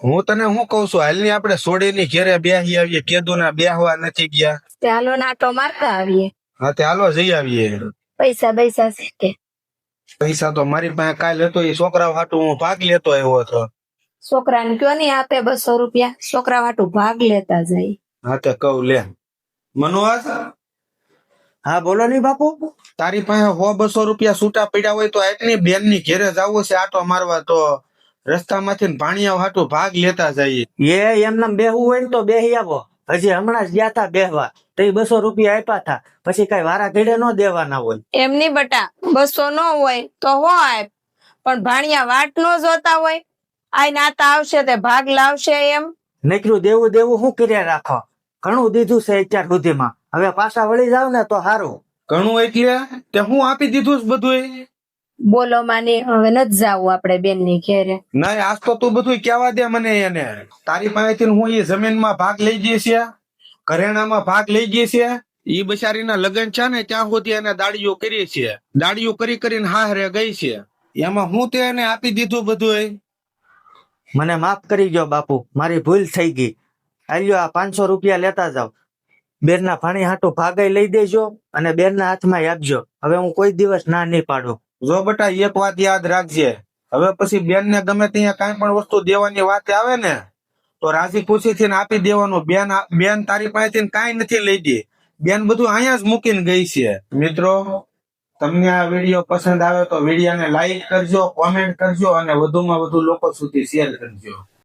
હું તને શું કઉ છું, હાલની આપણે સોડીની ઘેરે બેસી આવીએ, કેદુના બેહવા નથી ગયા. ચાલો નાટો મારતા આવીએ. હા તે હાલો જઈ આવીએ. પૈસા પૈસા છે કે? પૈસા તો મારી પાસે કાલ હતો, એ છોકરા હાટું હું ભાગ લેતો આવ્યો હતો. છોકરાને કયો નહીં આપે 200 રૂપિયા, છોકરા વાટું ભાગ લેતા જાય. હા તે કહું લે. મનોજ, હા બોલો ની બાપુ. તારી પાસે 100-200 રૂપિયા છૂટા પડ્યા હોય તો એટલી બેન ની ઘેરે જવું છે આટો મારવા, તો રસ્તામાંથી ભાણિયા હાટું ભાગ લેતા જઈએ. એમને બેહવું હોય ને તો બેહી આવો. હજી હમણાં જ ગયા તા બેહવા, તો 200 રૂપિયા આપ્યા હતા. પછી કઈ વારા ઘડે ન દેવાના હોય. એમની બટા 200 ન હોય તો હો આપ, પણ ભાણિયા વાટ નો જોતા હોય. આ નાતા આવશે તે ભાગ લાવશે એમ. નકરું દેવું દેવું શું કર્યા રાખો. ઘણું દીધું છે અત્યાર સુધીમાં. હવે પાછા વળી જાવ ને તો સારું. ઘણું એટલે તે હું આપી દીધું બધું. બોલો માની, હવે નથી જાવું આપણે બેન ની ઘેરે. નહીં, આજ તો તું બધું કેવા દે મને. એને તારી પાસેથી હું એ જમીનમાં ભાગ લઈ જઈએ છે, ઘરેણામાં ભાગ લઈ જઈએ છે. ઈ બિચારીના લગ્ન છે ને ત્યાં સુધી એને દાડીઓ કરી છે. દાડીઓ કરી કરીને હારે ગઈ છે. એમાં હું તે એને આપી દીધું બધું. મને માફ કરી ગયો બાપુ, મારી ભૂલ થઈ ગઈ. આલ્યો આ 500 રૂપિયા લેતા જાવ. બેનના ભાણી હાટું ભાગે લઈ દેજો અને બેનના હાથમાં આપજો. હવે હું કોઈ દિવસ ના નહીં પાડું. જો બેટા એક વાત યાદ રાખજે, હવે પછી બેન ને ગમે ત્યાં કાંઈ પણ વસ્તુ દેવાની વાત આવે ને તો રાજી ખુશીથી આપી દેવાનું. બેન તારી પાસેથી કાંઈ નથી લઈ દે. બેન બધું અહીંયા જ મૂકીને ગઈ છે. મિત્રો, તમને આ વિડીયો પસંદ આવે તો વિડીયોને લાઈક કરજો, કોમેન્ટ કરજો અને વધુમાં વધુ લોકો સુધી શેર કરજો.